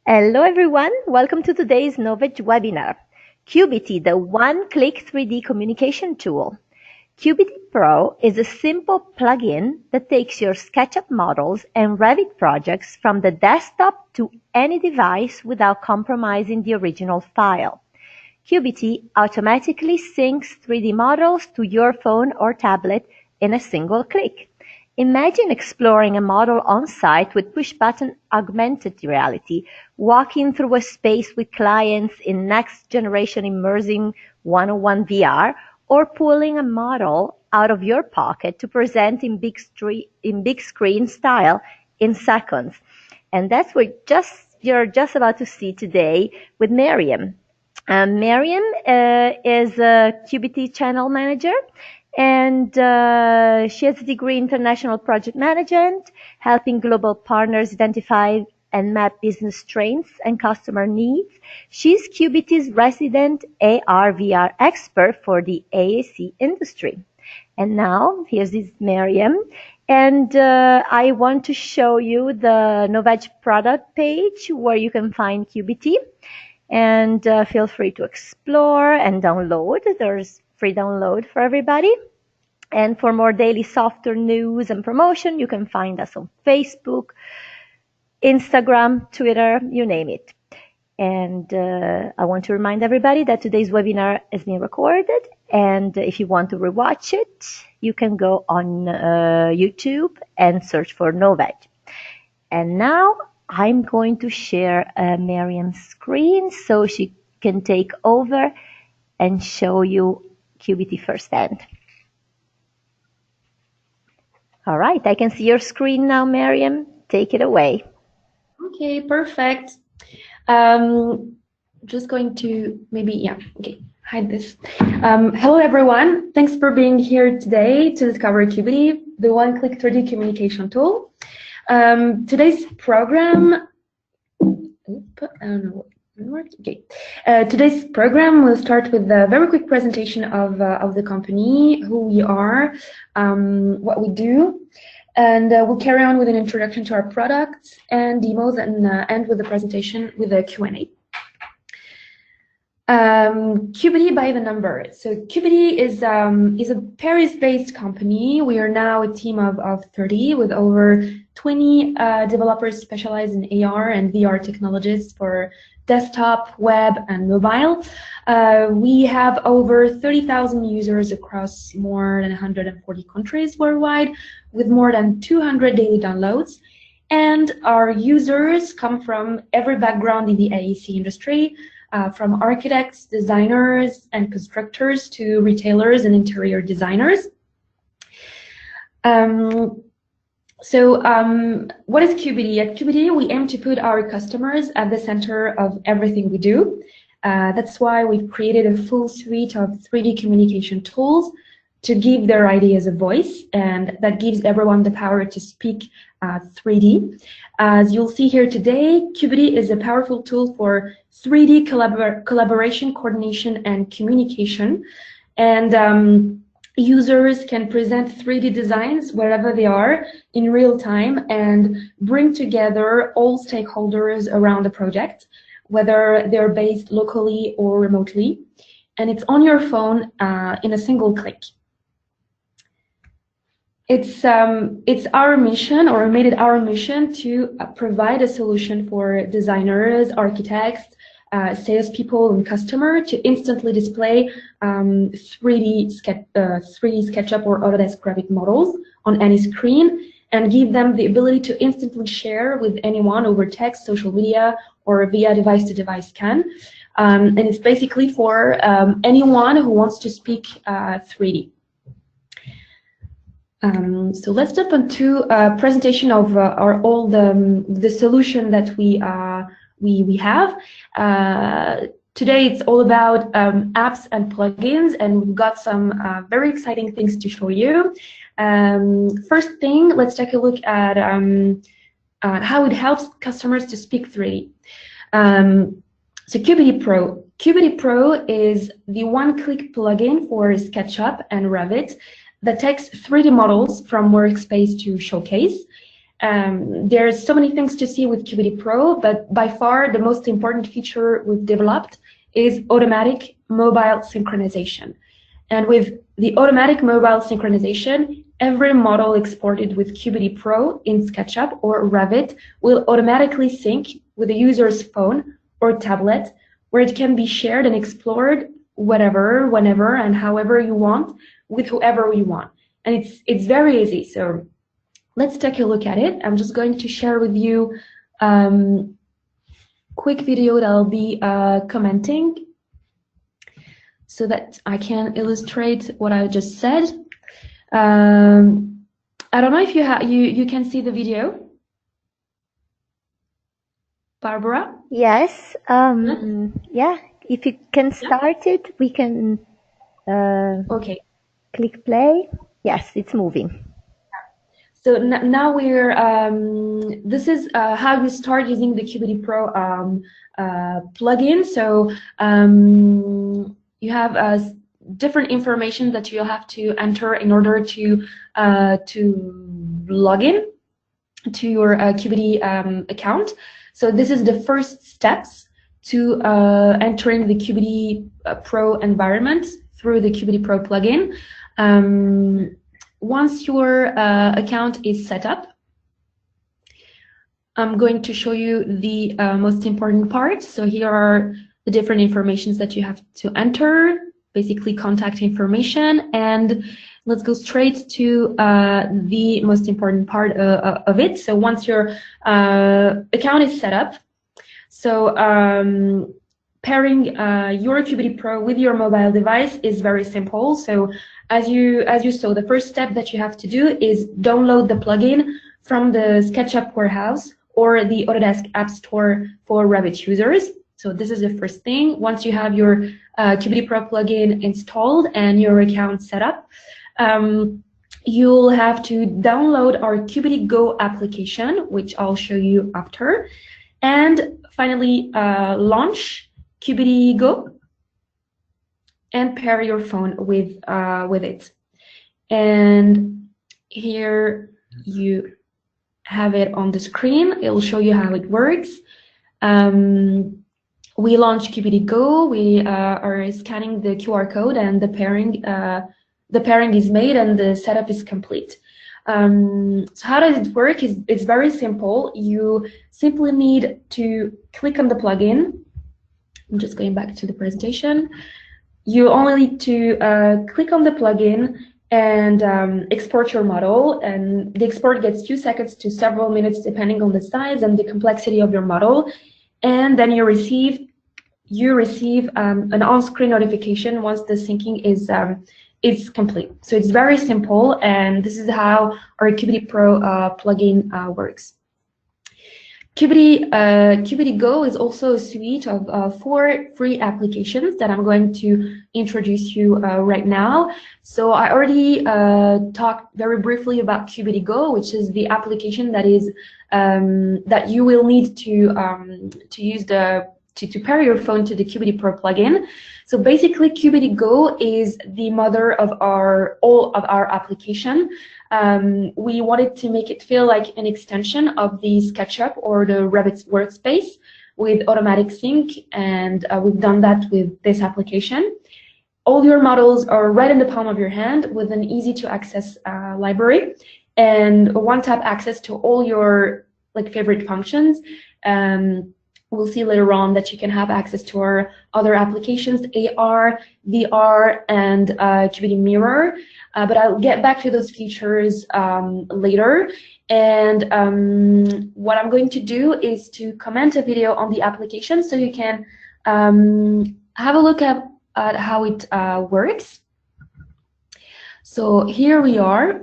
Hello everyone, welcome to today's Novedge webinar. Kubity, the one-click 3D communication tool. Kubity Pro is a simple plugin that takes your SketchUp models and Revit projects from the desktop to any device without compromising the original file. Kubity automatically syncs 3D models to your phone or tablet in a single click. Imagine exploring a model on-site with push-button augmented reality, walking through a space with clients in next-generation immersive 101 VR, or pulling a model out of your pocket to present in big screen style in seconds. And that's what you're just about to see today with Meriem. Meriem is a Kubity Channel Manager, and she has a degree in international project management, helping global partners identify and map business strengths and customer needs. She's Kubity's resident AR/VR expert for the AAC industry. And now, here's Meriem. And I want to show you the Novedge product page where you can find Kubity. And feel free to explore and download. There's free download for everybody. And for more daily software news and promotion, you can find us on Facebook, Instagram, Twitter, you name it. And I want to remind everybody that today's webinar is being recorded. And if you want to rewatch it, you can go on YouTube and search for Novedge. And now I'm going to share Meriem's screen so she can take over and show you Kubity firsthand. All right, I can see your screen now, Meriem. Take it away. Okay, perfect. Just going to hide this. Hello, everyone. Thanks for being here today to discover Kubity, the one-click 3D communication tool. Today's program, today's program will start with a very quick presentation of the company, who we are, what we do, and we'll carry on with an introduction to our products and demos, and end with the presentation with a Q&A. Kubity by the number. So Kubity is a Paris-based company. We are now a team of 30 with over 20 developers specialized in AR and VR technologies for desktop, web, and mobile. We have over 30,000 users across more than 140 countries worldwide, with more than 200 daily downloads. And our users come from every background in the AEC industry, from architects, designers, and constructors to retailers and interior designers. What is Kubity? At Kubity, we aim to put our customers at the center of everything we do. That's why we've created a full suite of 3D communication tools to give their ideas a voice, and that gives everyone the power to speak 3D. As you'll see here today, Kubity is a powerful tool for 3D collaboration, coordination, and communication. And users can present 3D designs wherever they are in real time and bring together all stakeholders around the project, whether they're based locally or remotely. And it's on your phone in a single click. It's our mission, or made it our mission, to provide a solution for designers, architects, salespeople, and customers to instantly display 3D SketchUp or Autodesk Revit models on any screen, and give them the ability to instantly share with anyone over text, social media, or via device-to-device scan. And it's basically for anyone who wants to speak 3D. So let's jump into a presentation of all the solution that we have. Today it's all about apps and plugins, and we've got some very exciting things to show you. First thing, let's take a look at how it helps customers to speak 3D. So Kubity Pro. Kubity Pro is the one-click plugin for SketchUp and Revit that takes 3D models from Workspace to Showcase. There's so many things to see with Kubity Pro, but by far the most important feature we've developed is automatic mobile synchronization. And with the automatic mobile synchronization, every model exported with Kubity Pro in SketchUp or Revit will automatically sync with the user's phone or tablet, where it can be shared and explored whatever, whenever, and however you want, with whoever you want. And it's very easy. So let's take a look at it. I'm just going to share with you quick video that I'll be commenting so that I can illustrate what I just said. I don't know if you can see the video, Barbara? Yes. Yeah. If you can start it, we can Okay. click play. Yes, it's moving. So now we're, this is how you start using the Kubity Pro plugin. So you have different information that you'll have to enter in order to log in to your Kubity account. So this is the first steps to entering the Kubity Pro environment through the Kubity Pro plugin. Once your account is set up, I'm going to show you the most important parts. So here are the different informations that you have to enter, basically contact information, and let's go straight to the most important part of it. So once your account is set up, so pairing your Kubity Pro with your mobile device is very simple. So as you saw, the first step that you have to do is download the plugin from the SketchUp warehouse or the Autodesk App Store for Revit users. So this is the first thing. Once you have your Kubity Pro plugin installed and your account set up, you'll have to download our Kubity Go application, which I'll show you after, and finally launch Kubity Go and pair your phone with it. And here you have it on the screen. It'll show you how it works. We launched Kubity Go. We are scanning the QR code, and the pairing is made and the setup is complete. So how does it work? It's very simple. You simply need to click on the plugin. I'm just going back to the presentation. You only need to click on the plugin and export your model, and the export gets 2 seconds to several minutes depending on the size and the complexity of your model. And then you receive an on-screen notification once the syncing is complete. So it's very simple, and this is how our Kubity Pro plugin works. Kubity Go is also a suite of 4 free applications that I'm going to introduce you right now. So I already talked very briefly about Kubity Go, which is the application that is that you will need to use to pair your phone to the Kubity Pro plugin. So basically, Kubity Go is the mother of all of our application. We wanted to make it feel like an extension of the SketchUp or the Revit workspace with automatic sync, and we've done that with this application. All your models are right in the palm of your hand with an easy-to-access library and one-tap access to all your favorite functions. We'll see later on that you can have access to our other applications, AR, VR, and Kubity Mirror. But I'll get back to those features later. And what I'm going to do is to comment a video on the application so you can have a look at how it works. So here we are.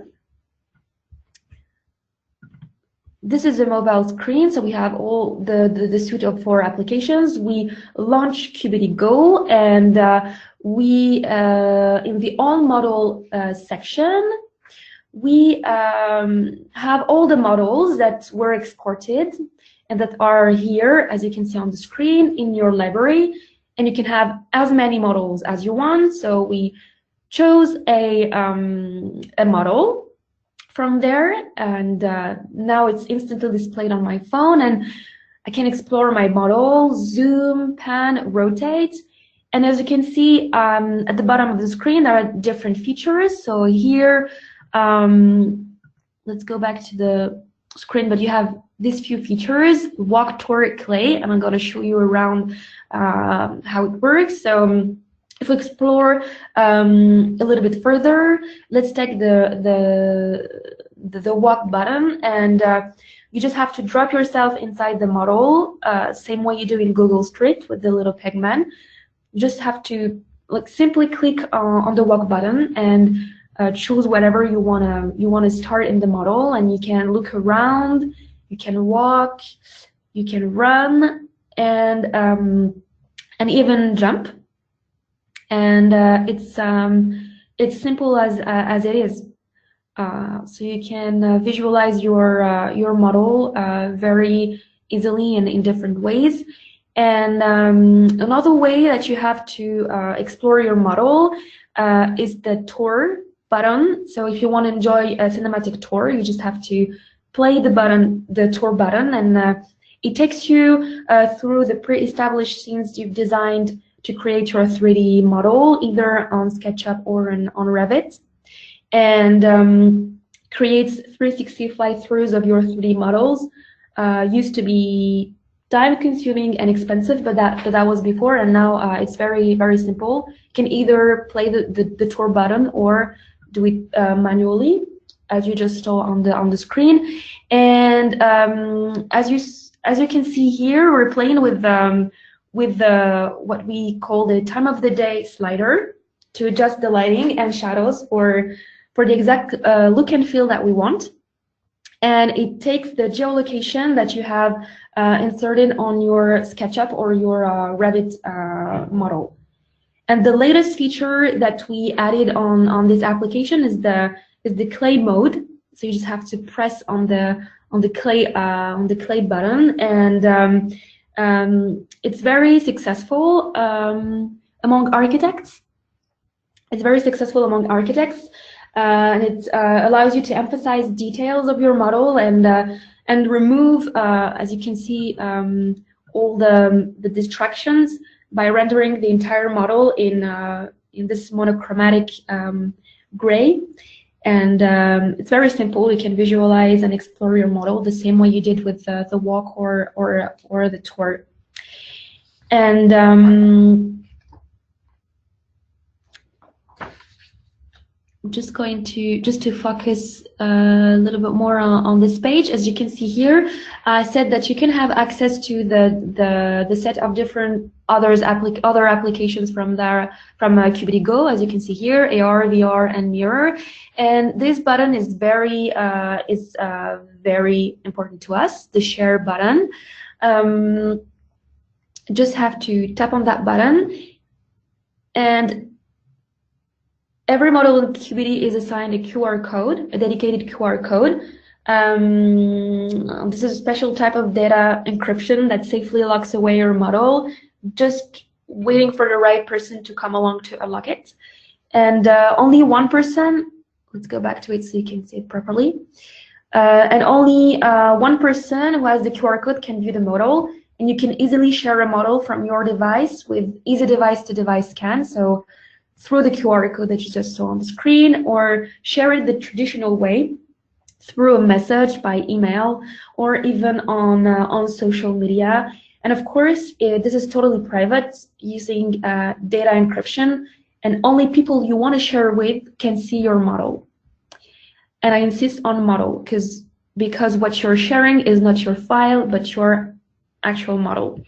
This is a mobile screen, so we have all the suite of 4 applications. We launched Kubity Go, and we in the All Model section, we have all the models that were exported and that are here, as you can see on the screen, in your library. And you can have as many models as you want. So we chose a model from there, and now it's instantly displayed on my phone, and I can explore my model, zoom, pan, rotate. And as you can see, at the bottom of the screen, there are different features. So here, let's go back to the screen, but you have these few features: walk, tour, clay, and I'm going to show you around how it works. So if we explore a little bit further, let's take the walk button, and you just have to drop yourself inside the model, same way you do in Google Street with the little pegman. You just have to simply click on the walk button and choose whatever you wanna start in the model, and you can look around, you can walk, you can run, and even jump. And it's simple as it is. So you can visualize your model very easily and in different ways. And another way that you have to explore your model is the tour button. So if you want to enjoy a cinematic tour, you just have to play the tour button, and it takes you through the pre-established scenes you've designed to create your 3D model, either on SketchUp or on Revit, and creates 360 fly-throughs of your 3D models. Used to be time-consuming and expensive, but that was before, and now it's very, very simple. You can either play the tour button or do it manually, as you just saw on the screen. And as you can see here, we're playing with what we call the time of the day slider to adjust the lighting and shadows for the exact look and feel that we want. And it takes the geolocation that you have inserted on your SketchUp or your Revit model. And the latest feature that we added on this application is the clay mode. So you just have to press on the clay button, and it's very successful among architects. It's very successful among architects, and it allows you to emphasize details of your model and remove, as you can see, all the distractions by rendering the entire model in this monochromatic gray. And it's very simple. You can visualize and explore your model the same way you did with the walk or the tour. And just going to focus a little bit more on this page. As you can see here, I said that you can have access to the set of different other applications from Kubity Go. As you can see here, AR, VR, and Mirror. And this button is very important to us, the share button. Just have to tap on that button, and every model in Kubity is assigned a QR code, a dedicated QR code. This is a special type of data encryption that safely locks away your model, just waiting for the right person to come along to unlock it. And only one person, let's go back to it so you can see it properly. And only one person who has the QR code can view the model, and you can easily share a model from your device with easy device-to-device scan. So through the QR code that you just saw on the screen, or share it the traditional way through a message by email, or even on social media. And of course, this is totally private, using data encryption, and only people you want to share with can see your model. And I insist on model because what you're sharing is not your file, but your actual model.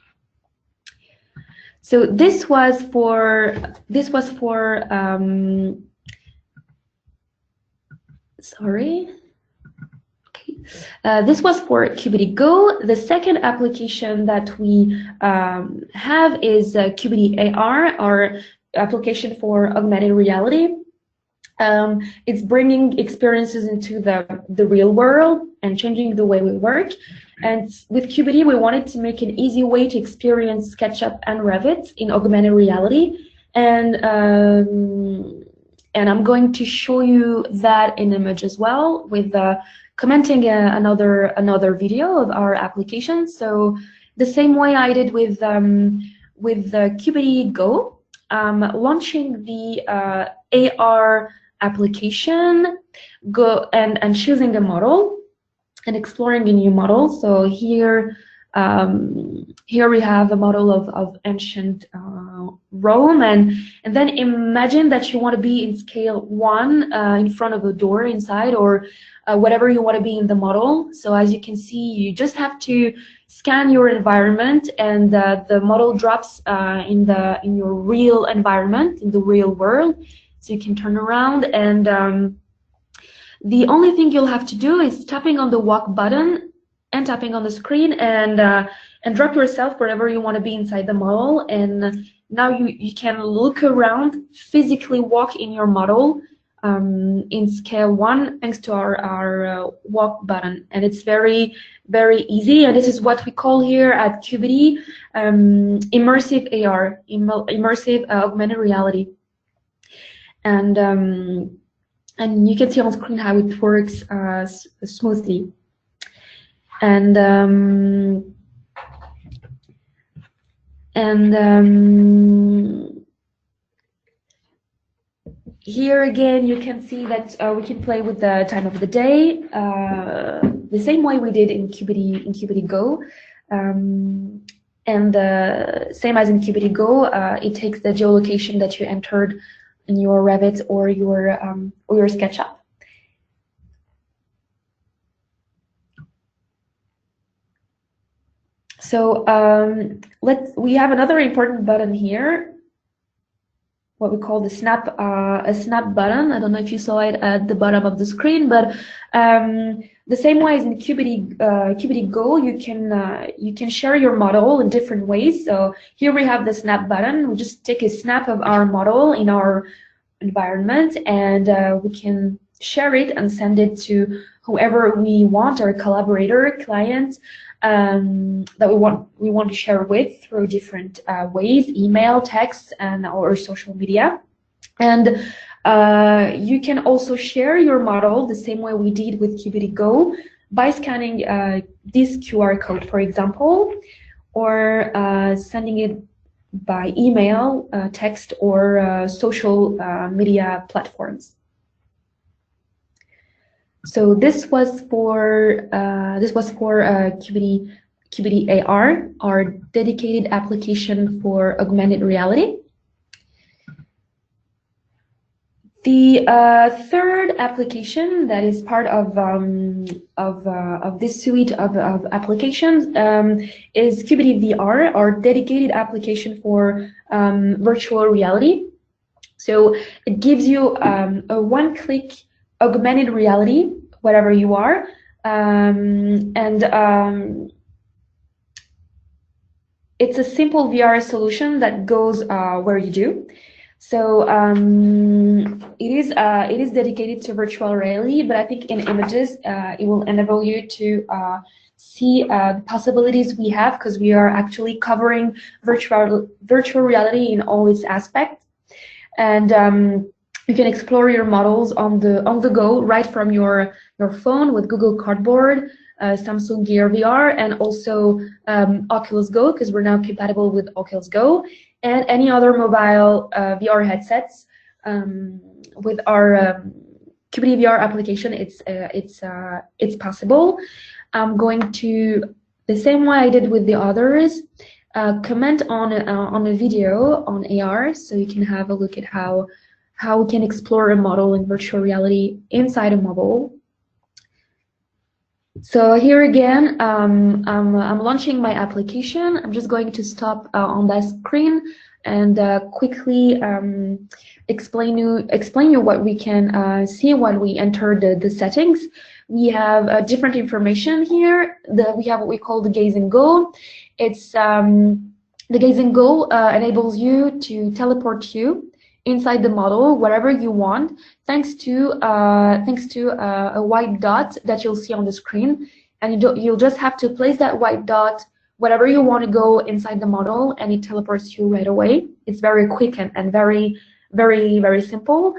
So this was for sorry. Okay. This was for Kubity Go. The second application that we have is Kubity AR, our application for augmented reality. It's bringing experiences into the real world and changing the way we work. And with Kubity, we wanted to make an easy way to experience SketchUp and Revit in augmented reality. And And I'm going to show you that in image as well with commenting another video of our application. So the same way I did with Kubity Go, launching the AR application, go and choosing a model and exploring a new model. So here we have a model of ancient Rome, and then imagine that you want to be in scale 1 in front of a door inside, or whatever you want to be in the model. So as you can see, you just have to scan your environment, and the model drops in your real environment, in the real world. So you can turn around, and the only thing you'll have to do is tapping on the walk button and tapping on the screen, and drop yourself wherever you want to be inside the model. And now you can look around, physically walk in your model in scale 1 thanks to our walk button. And it's very, very easy. And this is what we call here at Kubity immersive AR, immersive augmented reality. And you can see on screen how it works smoothly. And here again, you can see that we can play with the time of the day the same way we did in Kubity Go. And same as in Kubity Go, it takes the geolocation that you entered in your Revit or your SketchUp. So we have another important button here, what we call the snap button. I don't know if you saw it at the bottom of the screen, but the same way as in Kubity Go, you can share your model in different ways. So here we have the snap button. We just take a snap of our model in our environment, and we can share it and send it to whoever we want, our collaborator, client, that we want to share with through different ways, email, text, or social media. And you can also share your model the same way we did with Kubity Go by scanning this QR code, for example, or sending it by email, text, or social media platforms. So this was for Kubity AR, our dedicated application for augmented reality. The third application that is part of this suite of applications is Kubity VR, our dedicated application for virtual reality. So it gives you a one-click augmented reality, wherever you are, it's a simple VR solution that goes where you do. So it is dedicated to virtual reality, but I think in images it will enable you to see the possibilities we have, because we are actually covering virtual reality in all its aspects. And you can explore your models on the go right from your phone with Google Cardboard, Samsung Gear VR, and also Oculus Go, because we're now compatible with Oculus Go, and any other mobile VR headsets. With our Kubity VR application, it's possible. I'm going to, the same way I did with the others, comment on a video on AR, so you can have a look at how we can explore a model in virtual reality inside a mobile. So here again, I'm launching my application. I'm just going to stop on that screen and quickly explain you what we can see when we enter the settings. We have different information here. We have what we call the gaze and go. It's the gaze and go enables you to teleport you inside the model wherever you want, thanks to a white dot that you'll see on the screen, and you'll just have to place that white dot wherever you want to go inside the model, and it teleports you right away. It's very quick and very very, very simple.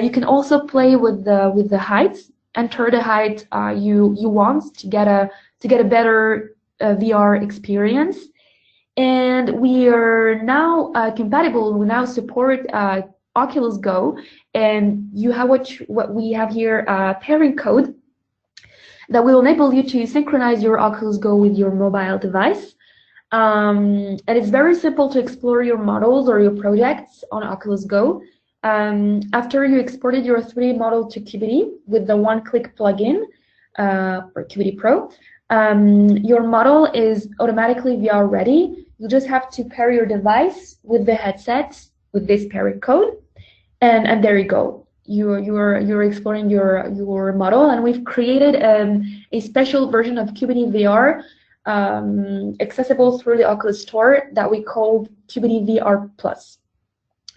You can also play with the heights, enter the height you want to get a better VR experience. And we are now compatible. We now support Oculus Go, and you have what we have here, pairing code that will enable you to synchronize your Oculus Go with your mobile device. And it's very simple to explore your models or your projects on Oculus Go. After you exported your 3D model to Kubity with the one-click plugin for Kubity Pro, your model is automatically VR ready. You just have to pair your device with the headset with this pairing code, and there you go. You're exploring your model, and we've created a special version of Kubity VR accessible through the Oculus Store that we called Kubity VR Plus.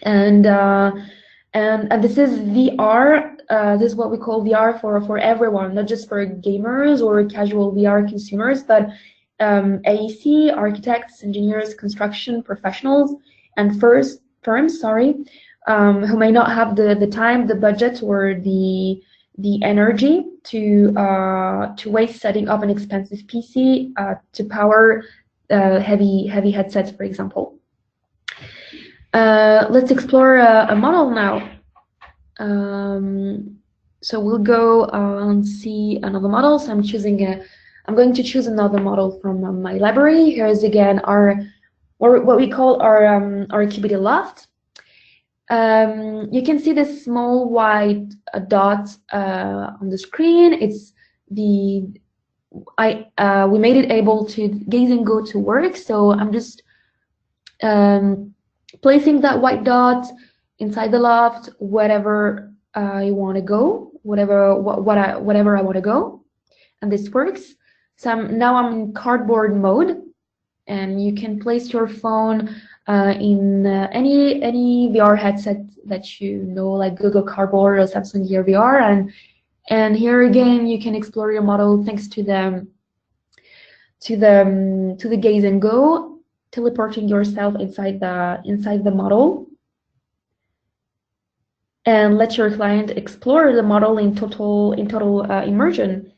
And this is VR. This is what we call VR for everyone, not just for gamers or casual VR consumers, but AEC, architects, engineers, construction professionals, and firms, who may not have the time, the budget, or the energy to waste setting up an expensive PC to power heavy headsets, for example. Let's explore a model now. So we'll go and see another model. So I'm going to choose another model from my library. Here's again what we call our Kubity Loft. You can see this small white dot on the screen. It's we made it able to gaze and go to work. So I'm just placing that white dot inside the loft, wherever I want to go, whatever I want to go, and this works. So now I'm in cardboard mode, and you can place your phone in any VR headset that you know, like Google Cardboard or Samsung Gear VR, and here again you can explore your model thanks to the gaze and go, teleporting yourself inside the model, and let your client explore the model in total immersion.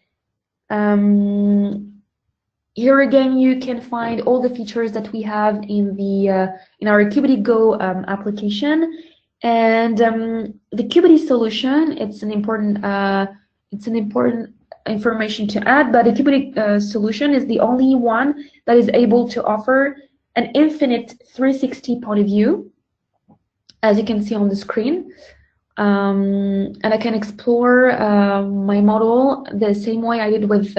Here again, you can find all the features that we have in our Kubity Go application, and the Kubity solution. It's an important information to add, but the Kubity solution is the only one that is able to offer an infinite 360 point of view, as you can see on the screen. And I can explore my model the same way I did with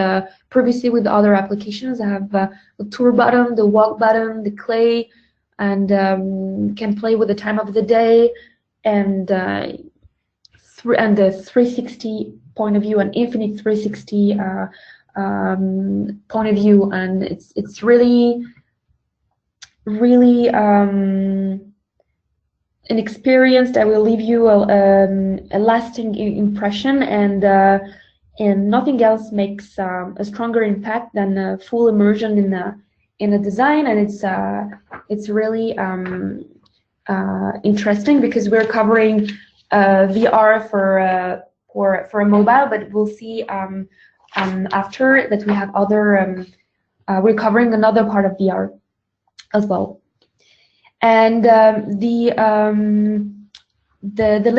previously with other applications. I have the tour button, the walk button, the clay, and can play with the time of the day, and the 360 point of view, an infinite 360 point of view, and it's really an experience that will leave you a lasting impression, and nothing else makes a stronger impact than a full immersion in a design. And it's really interesting because we're covering VR for a mobile, but we'll see after that we have other we're covering another part of VR as well. And the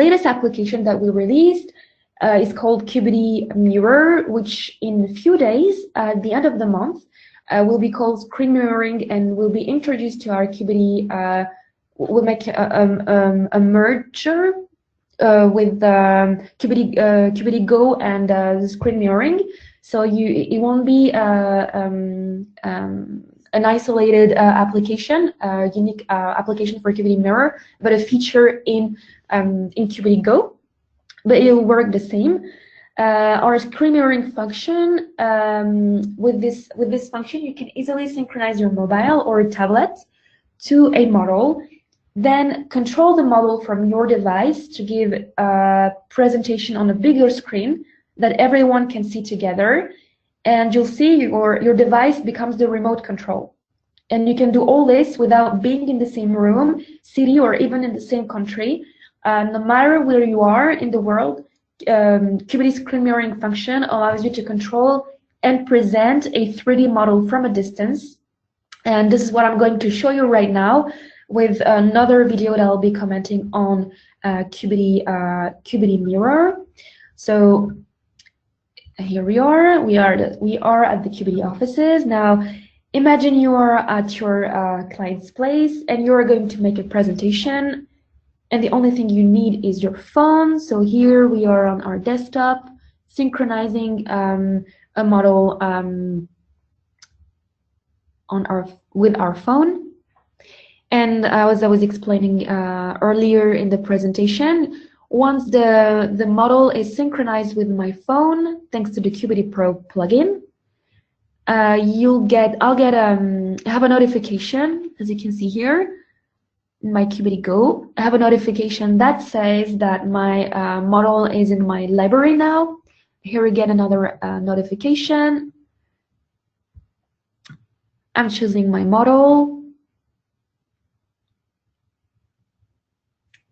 latest application that we released is called Kubity Mirror, which in a few days, at the end of the month, will be called Screen Mirroring, and will be introduced to our Kubity. We'll make a merger with Kubity Go and the Screen Mirroring. So it won't be an isolated application, unique application for Kubity Mirror, but a feature in Kubity Go. But it will work the same. Our screen mirroring function, with this function, you can easily synchronize your mobile or a tablet to a model, then control the model from your device to give a presentation on a bigger screen that everyone can see together. And you'll see your device becomes the remote control. And you can do all this without being in the same room, city, or even in the same country. No matter where you are in the world, Kubity screen mirroring function allows you to control and present a 3D model from a distance. And this is what I'm going to show you right now with another video that I'll be commenting on Kubity Mirror. So here we are. We are at the Kubity offices. Now, imagine you are at your client's place and you are going to make a presentation, and the only thing you need is your phone. So here we are on our desktop, synchronizing a model with our phone. And as I was explaining earlier in the presentation, once the model is synchronized with my phone, thanks to the Kubity Pro plugin, I'll have a notification, as you can see here in my Kubity Go. I have a notification that says that my model is in my library now. Here we get another notification. I'm choosing my model.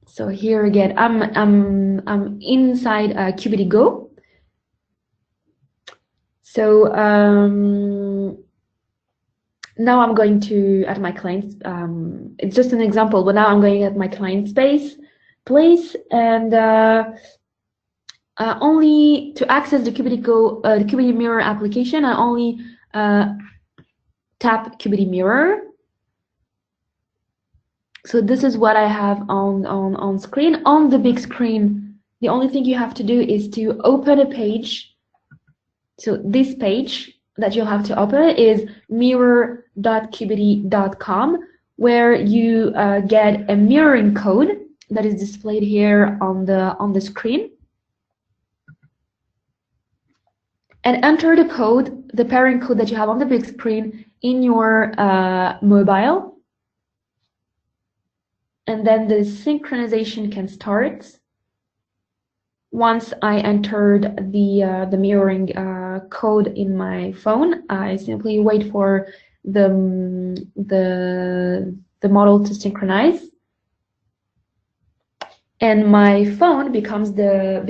So here again, I'm inside Kubity Go. So now I'm going to at my client's. It's just an example, but now I'm going at my client's place, and only to access the Kubity Go, the Kubity Mirror application, I only tap Kubity Mirror. So this is what I have on screen. On the big screen, the only thing you have to do is to open a page. So this page that you'll have to open is mirror.kubity.com, where you get a mirroring code that is displayed here on the screen. And enter the code, the pairing code that you have on the big screen in your mobile. And then the synchronization can start. Once I entered the mirroring code in my phone, I simply wait for the model to synchronize, and my phone becomes the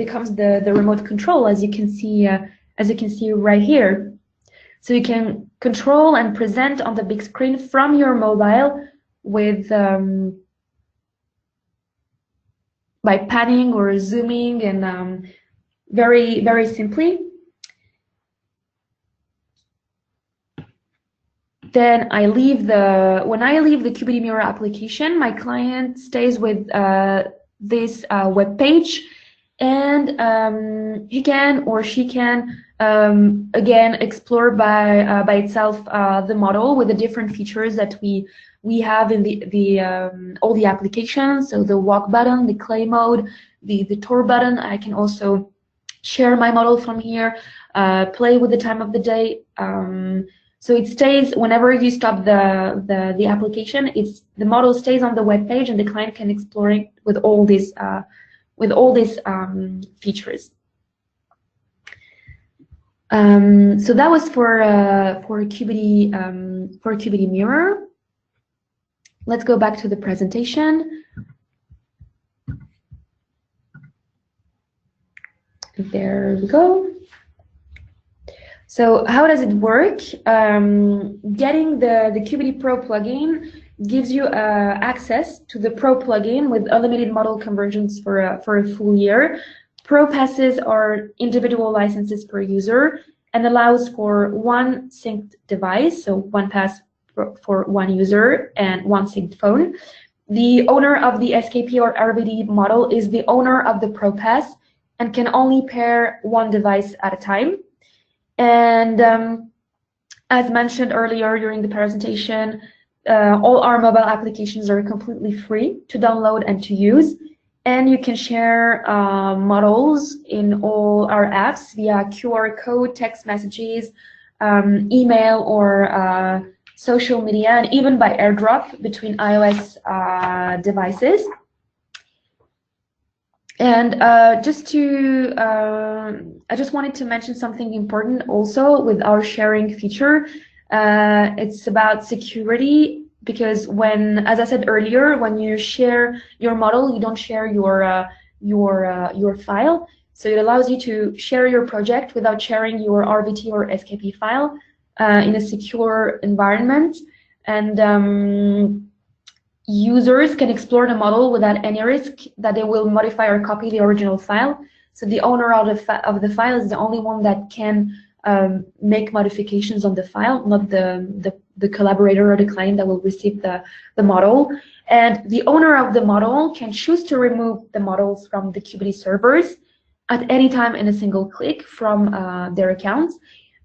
remote control, as you can see right here. So you can control and present on the big screen from your mobile with by panning or zooming, and very, very simply. Then when I leave the Kubity Mirror application, my client stays with this web page, and he can or she can again explore by itself the model with the different features that we have in all the applications. So the walk button, the clay mode, the tour button. I can also share my model from here, play with the time of the day. So it stays whenever you stop the application. The model stays on the web page, and the client can explore it with all these features. So that was for Kubity Mirror. Let's go back to the presentation. There we go. So how does it work? Getting the Kubity Pro plugin gives you access to the Pro plugin with unlimited model conversions for a full year. Pro passes are individual licenses per user and allows for one synced device, so one pass for one user and one synced phone. The owner of the SKP or RVD model is the owner of the Pro Pass and can only pair one device at a time. And as mentioned earlier during the presentation, all our mobile applications are completely free to download and to use. And you can share models in all our apps via QR code, text messages, email, or social media, and even by airdrop between iOS devices. And I just wanted to mention something important also with our sharing feature. It's about security. because when, as I said earlier, when you share your model, you don't share your file. So it allows you to share your project without sharing your RVT or SKP file in a secure environment, and users can explore the model without any risk that they will modify or copy the original file. So the owner of the file is the only one that can make modifications on the file, not the collaborator or the client that will receive the model. And the owner of the model can choose to remove the models from the Kubity servers at any time in a single click from their accounts.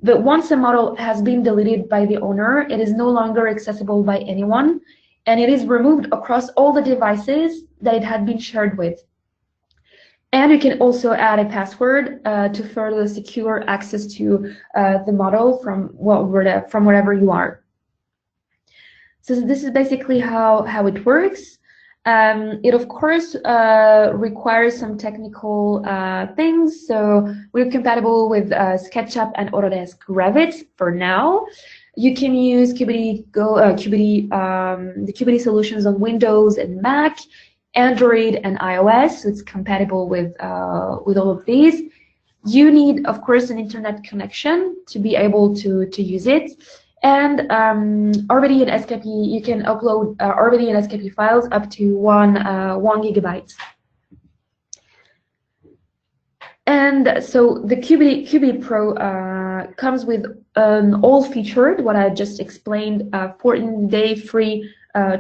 But once a model has been deleted by the owner, it is no longer accessible by anyone, and it is removed across all the devices that it had been shared with. And you can also add a password to further secure access to the model from wherever you are. So this is basically how it works. It of course requires some technical things. So we're compatible with SketchUp and Autodesk Revit for now. You can use the Kubity solutions on Windows and Mac, Android and iOS. So it's compatible with all of these. You need, of course, an internet connection to be able to use it. And RVD and SKP, you can upload RVD and SKP files up to 1 gigabyte. And so the Kubity Pro comes with an all-featured, what I just explained, 14-day free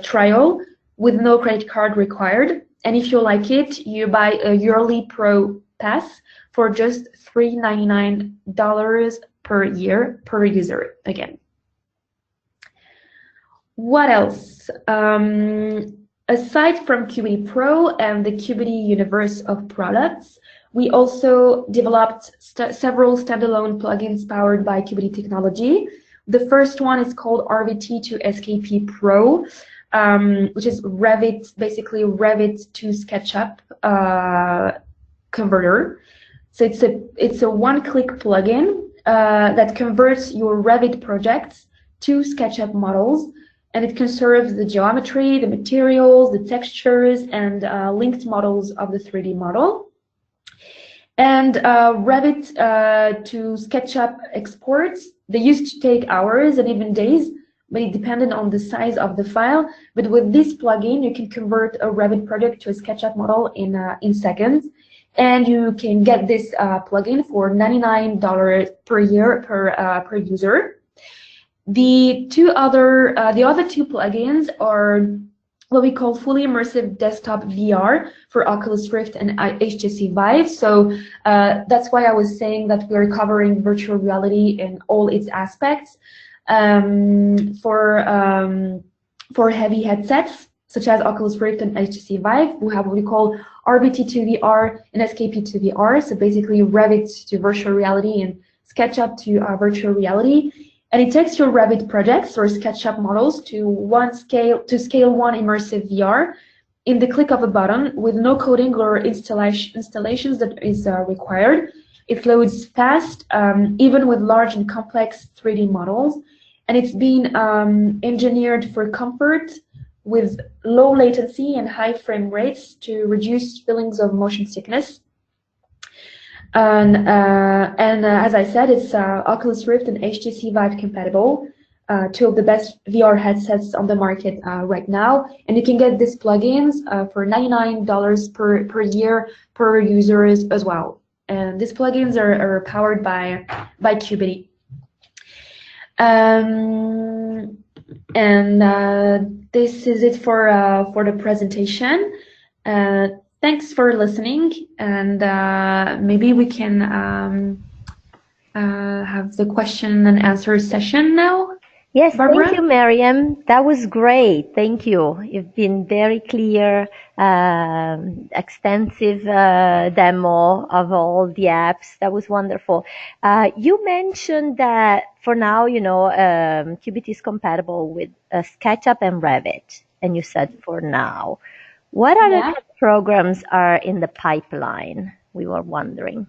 trial with no credit card required. And if you like it, you buy a yearly Pro Pass for just $399 per year per user again. What else? Aside from Kubity Pro and the Kubity universe of products, we also developed several standalone plugins powered by Kubity technology. The first one is called RVT to SKP Pro, which is Revit, basically Revit to SketchUp converter. So it's a one-click plugin that converts your Revit projects to SketchUp models, and it conserves the geometry, the materials, the textures, and linked models of the 3D model. And Revit to SketchUp exports, they used to take hours and even days, but it depended on the size of the file. But with this plugin, you can convert a Revit project to a SketchUp model in seconds. And you can get this plugin for $99 per year per user. The other two plugins are what we call fully immersive desktop VR for Oculus Rift and HTC Vive. So that's why I was saying that we're covering virtual reality in all its aspects for heavy headsets such as Oculus Rift and HTC Vive. We have what we call RVT to VR and SKP to VR. So basically Revit to virtual reality and SketchUp to virtual reality. And it takes your Revit projects or SketchUp models to scale 1 immersive VR in the click of a button with no coding or installations that is required. It loads fast, even with large and complex 3D models. And it's been engineered for comfort with low latency and high frame rates to reduce feelings of motion sickness. And as I said, it's Oculus Rift and HTC Vive compatible, two of the best VR headsets on the market right now. And you can get these plugins for $99 per year per users as well. And these plugins are powered by Kubity. This is it for the presentation. Thanks for listening, and maybe we can have the question and answer session now. Yes, Barbara? Thank you, Meriem. That was great. Thank you. You've been very clear, extensive demo of all the apps. That was wonderful. You mentioned that for now, Kubity is compatible with SketchUp and Revit, and you said for now. What other programs are in the pipeline? We were wondering.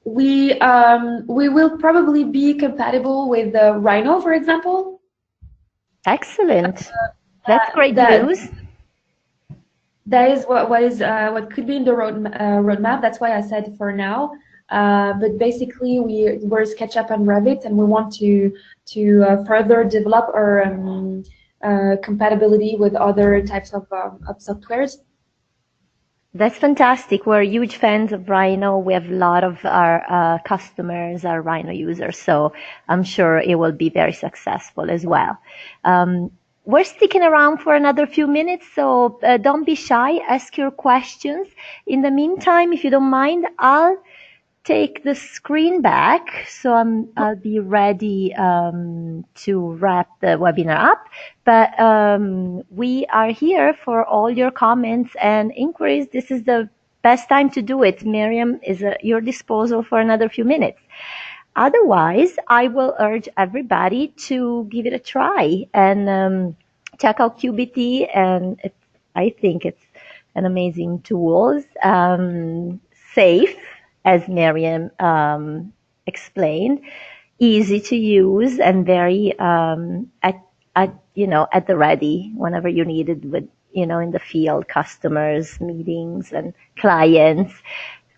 We will probably be compatible with Rhino, for example. Excellent. That's great That news. that is what could be in the roadmap. That's why I said for now. But basically, we're SketchUp and Revit, and we want to further develop our compatibility with other types of softwares. That's fantastic. We're huge fans of Rhino. We have a lot of our customers are Rhino users, so I'm sure it will be very successful as well. We're sticking around for another few minutes, so don't be shy. Ask your questions. In the meantime, if you don't mind, I'll take the screen back, so I'll be ready to wrap the webinar up. But we are here for all your comments and inquiries. This is the best time to do it. Meriem is at your disposal for another few minutes. Otherwise, I will urge everybody to give it a try and check out Kubity. And I think it's an amazing tool, safe, as Meriem explained, easy to use and very at the ready whenever you need it with in the field, customers, meetings, and clients.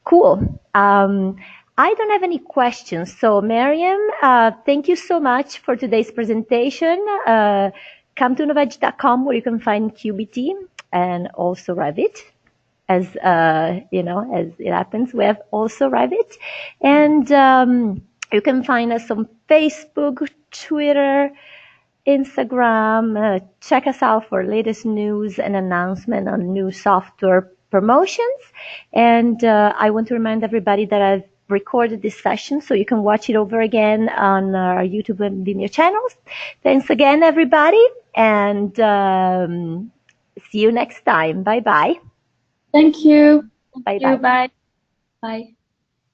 Cool. I don't have any questions. So Meriem, thank you so much for today's presentation. Come to novedge.com where you can find Kubity and also Revit. As as it happens, we have also Revit, and you can find us on Facebook, Twitter, Instagram. Check us out for latest news and announcement on new software promotions. And I want to remind everybody that I've recorded this session, so you can watch it over again on our YouTube and Vimeo channels. Thanks again, everybody, and see you next time. Bye bye. Thank you. Bye bye. Bye. Bye.